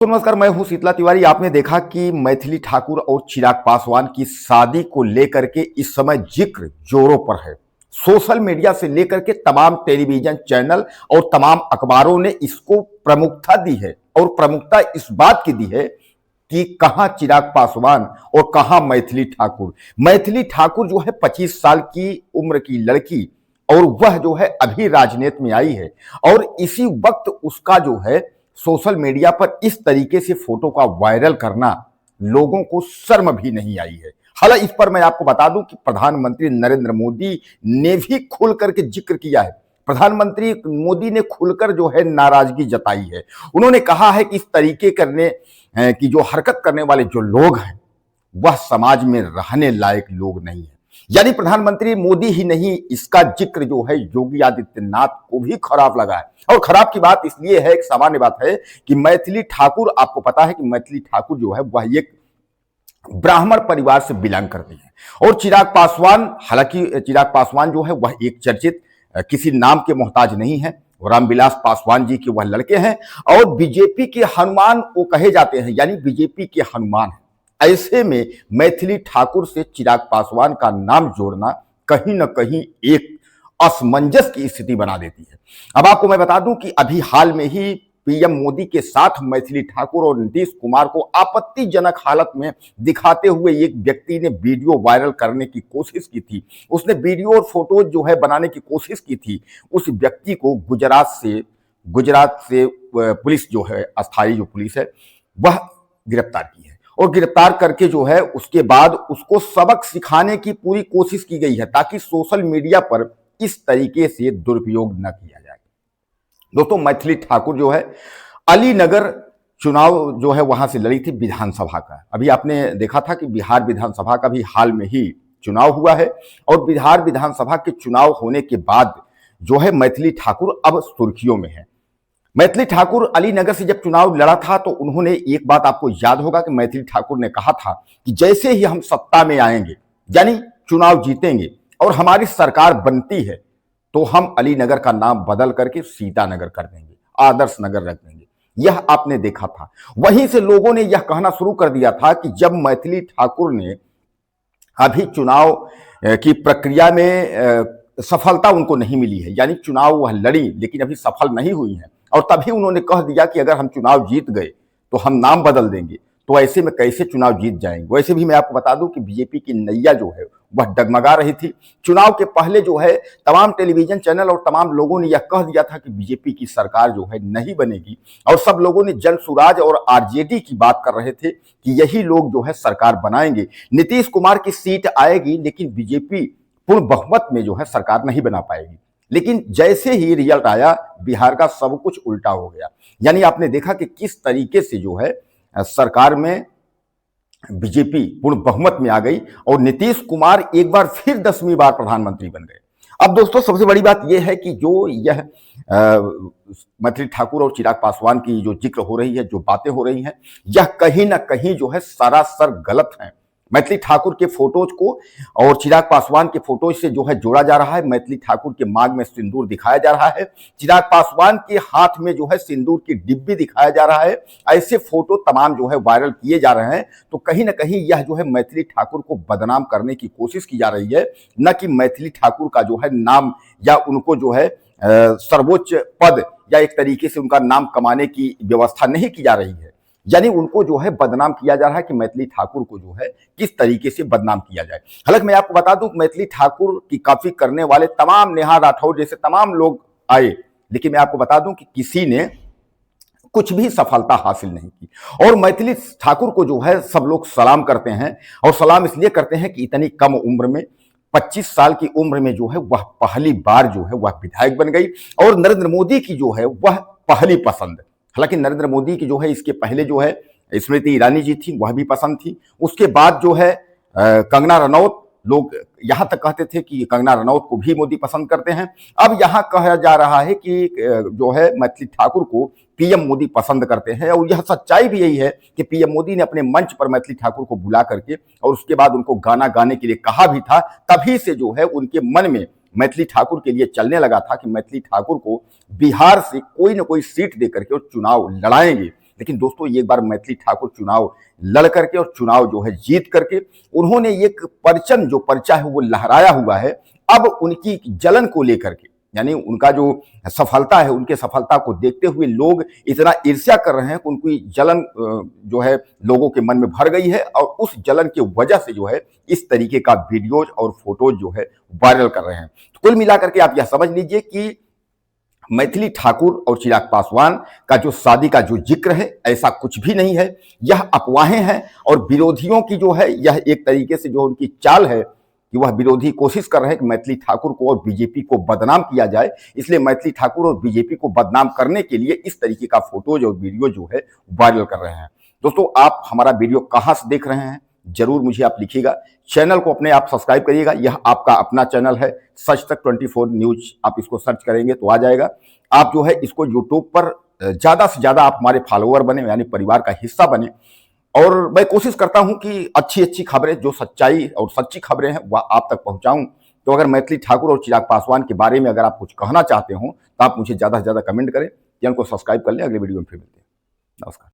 तो नमस्कार, मैं हूं शीतला तिवारी। आपने देखा कि मैथिली ठाकुर और चिराग पासवान की शादी को लेकर के इस समय जिक्र जोरों पर है। सोशल मीडिया से लेकर के तमाम टेलीविजन चैनल और तमाम अखबारों ने इसको प्रमुखता दी है और प्रमुखता इस बात की दी है कि कहां चिराग पासवान और कहां मैथिली ठाकुर। मैथिली ठाकुर जो है 25 साल की उम्र की लड़की और वह जो है अभी राजनीति में आई है और इसी वक्त उसका जो है सोशल मीडिया पर इस तरीके से फोटो का वायरल करना लोगों को शर्म भी नहीं आई है। हालांकि इस पर मैं आपको बता दूं कि प्रधानमंत्री नरेंद्र मोदी ने भी खुल करके जिक्र किया है। प्रधानमंत्री मोदी ने खुलकर जो है नाराजगी जताई है। उन्होंने कहा है कि इस तरीके करने की जो हरकत करने वाले जो लोग हैं वह समाज में रहने लायक लोग नहीं है। यानी प्रधानमंत्री मोदी ही नहीं, इसका जिक्र जो है योगी आदित्यनाथ को भी खराब लगा है। और खराब की बात इसलिए है, एक सामान्य बात है कि मैथिली ठाकुर, आपको पता है कि मैथिली ठाकुर जो है वह एक ब्राह्मण परिवार से बिलोंग करती है। और चिराग पासवान, हालांकि चिराग पासवान जो है वह एक चर्चित किसी नाम के मोहताज नहीं है। रामविलास पासवान जी के वह लड़के हैं और बीजेपी के हनुमान वो कहे जाते हैं, यानी बीजेपी के हनुमान है। ऐसे में मैथिली ठाकुर से चिराग पासवान का नाम जोड़ना कहीं ना कहीं एक असमंजस की स्थिति बना देती है। अब आपको मैं बता दूं कि अभी हाल में ही पीएम मोदी के साथ मैथिली ठाकुर और नीतीश कुमार को आपत्तिजनक हालत में दिखाते हुए एक व्यक्ति ने वीडियो वायरल करने की कोशिश की थी। उसने वीडियो और फोटो जो है बनाने की कोशिश की थी। उस व्यक्ति को गुजरात से पुलिस जो है, अस्थायी जो पुलिस है, वह गिरफ्तार की है। और गिरफ्तार करके जो है उसके बाद उसको सबक सिखाने की पूरी कोशिश की गई है ताकि सोशल मीडिया पर इस तरीके से दुरुपयोग न किया जाए। दोस्तों, मैथिली ठाकुर जो है अलीनगर चुनाव जो है वहां से लड़ी थी विधानसभा का। अभी आपने देखा था कि बिहार विधानसभा का भी हाल में ही चुनाव हुआ है और बिहार विधानसभा के चुनाव होने के बाद जो है मैथिली ठाकुर अब सुर्खियों में है। मैथिली ठाकुर अलीनगर से जब चुनाव लड़ा था तो उन्होंने एक बात, आपको याद होगा कि मैथिली ठाकुर ने कहा था कि जैसे ही हम सत्ता में आएंगे, यानी चुनाव जीतेंगे और हमारी सरकार बनती है, तो हम अलीनगर का नाम बदल करके सीतानगर कर देंगे, आदर्श नगर रख देंगे। यह आपने देखा था। वहीं से लोगों ने यह कहना शुरू कर दिया था कि जब मैथिली ठाकुर ने अभी चुनाव की प्रक्रिया में सफलता उनको नहीं मिली है, यानी चुनाव वह लड़ी लेकिन अभी सफल नहीं हुई है, और तभी उन्होंने कह दिया कि अगर हम चुनाव जीत गए तो हम नाम बदल देंगे, तो ऐसे में कैसे चुनाव जीत जाएंगे। वैसे भी मैं आपको बता दूं कि बीजेपी की नैया जो है वह डगमगा रही थी। चुनाव के पहले जो है तमाम टेलीविजन चैनल और तमाम लोगों ने यह कह दिया था कि बीजेपी की सरकार जो है नहीं बनेगी, और सब लोगों ने जन सुराज और आरजेडी की बात कर रहे थे कि यही लोग जो है सरकार बनाएंगे, नीतीश कुमार की सीट आएगी लेकिन बीजेपी पूर्ण बहुमत में जो है सरकार नहीं बना पाएगी। लेकिन जैसे ही रिजल्ट आया, बिहार का सब कुछ उल्टा हो गया। यानी आपने देखा कि किस तरीके से जो है सरकार में बीजेपी पूर्ण बहुमत में आ गई और नीतीश कुमार एक बार फिर 10वीं बार प्रधानमंत्री बन गए। अब दोस्तों, सबसे बड़ी बात यह है कि जो यह मैथिली ठाकुर और चिराग पासवान की जो जिक्र हो रही है, जो बातें हो रही हैं, यह कहीं ना कहीं जो है सरासर गलत है। मैथिली ठाकुर के फोटोज को और चिराग पासवान के फोटोज से जो है जोड़ा जा रहा है। मैथिली ठाकुर के मांग में सिंदूर दिखाया जा रहा है, चिराग पासवान के हाथ में जो है सिंदूर की डिब्बी दिखाया जा रहा है। ऐसे फोटो तमाम जो है वायरल किए जा रहे हैं। तो कहीं ना कहीं यह जो है मैथिली ठाकुर को बदनाम करने की कोशिश की जा रही है, न कि मैथिली ठाकुर का जो है नाम या उनको जो है सर्वोच्च पद या एक तरीके से उनका नाम कमाने की व्यवस्था नहीं की जा रही है। यानी उनको जो है बदनाम किया जा रहा है कि मैथिली ठाकुर को जो है किस तरीके से बदनाम किया जाए। हालांकि मैं आपको बता दूं मैथिली ठाकुर की कॉपी करने वाले तमाम, नेहा राठौर जैसे तमाम लोग आए, लेकिन मैं आपको बता दूं कि किसी ने कुछ भी सफलता हासिल नहीं की। और मैथिली ठाकुर को जो है सब लोग सलाम करते हैं, और सलाम इसलिए करते हैं कि इतनी कम उम्र में, 25 साल की उम्र में जो है वह पहली बार जो है वह विधायक बन गई और नरेंद्र मोदी की जो है वह पहली पसंद। हालांकि नरेंद्र मोदी की जो है इसके पहले जो है स्मृति ईरानी जी थी, वह भी पसंद थी। उसके बाद जो है कंगना रनौत, लोग यहां तक कहते थे कि कंगना रनौत को भी मोदी पसंद करते हैं। अब यहां कहा जा रहा है कि जो है मैथिली ठाकुर को पीएम मोदी पसंद करते हैं, और यह सच्चाई भी यही है कि पीएम मोदी ने अपने मंच पर मैथिली ठाकुर को बुला करके और उसके बाद उनको गाना गाने के लिए कहा भी था। तभी से जो है उनके मन में मैथिली ठाकुर के लिए चलने लगा था कि मैथिली ठाकुर को बिहार से कोई ना कोई सीट देकर के और चुनाव लड़ाएंगे। लेकिन दोस्तों एक बार मैथिली ठाकुर चुनाव लड़ करके और चुनाव जो है जीत करके उन्होंने एक परचम जो पर्चा है वो लहराया हुआ है। अब उनकी जलन को लेकर के, यानी उनका जो सफलता है, उनके सफलता को देखते हुए लोग इतना ईर्ष्या कर रहे हैं कि उनकी जलन जो है लोगों के मन में भर गई है और उस जलन की वजह से जो है इस तरीके का वीडियोज और फोटोज जो है वायरल कर रहे हैं। तो कुल मिलाकर के आप यह समझ लीजिए कि मैथिली ठाकुर और चिराग पासवान का जो शादी का जो जिक्र है, ऐसा कुछ भी नहीं है। यह अफवाहें हैं और विरोधियों की जो है यह एक तरीके से जो उनकी चाल है कि वह विरोधी कोशिश कर रहे हैं कि मैथिली ठाकुर को और बीजेपी को बदनाम किया जाए। इसलिए मैथिली ठाकुर और बीजेपी को बदनाम करने के लिए इस तरीके का फोटोज और वीडियो जो है वायरल कर रहे हैं। दोस्तों आप हमारा वीडियो कहां से देख रहे हैं जरूर मुझे आप लिखिएगा। चैनल को अपने आप सब्सक्राइब करिएगा, यह आपका अपना चैनल है सच तक 24 न्यूज। आप इसको सर्च करेंगे तो आ जाएगा। आप जो है इसको यूट्यूब पर ज्यादा से ज्यादा आप हमारे फॉलोअर बने, यानी परिवार का हिस्सा बने। और मैं कोशिश करता हूं कि अच्छी अच्छी खबरें, जो सच्चाई और सच्ची खबरें हैं वह आप तक पहुंचाऊं। तो अगर मैथिली ठाकुर और चिराग पासवान के बारे में अगर आप कुछ कहना चाहते हो तो आप मुझे ज्यादा से ज्यादा कमेंट करें, चैनल को सब्सक्राइब कर लें। अगले वीडियो में फिर मिलते हैं। नमस्कार।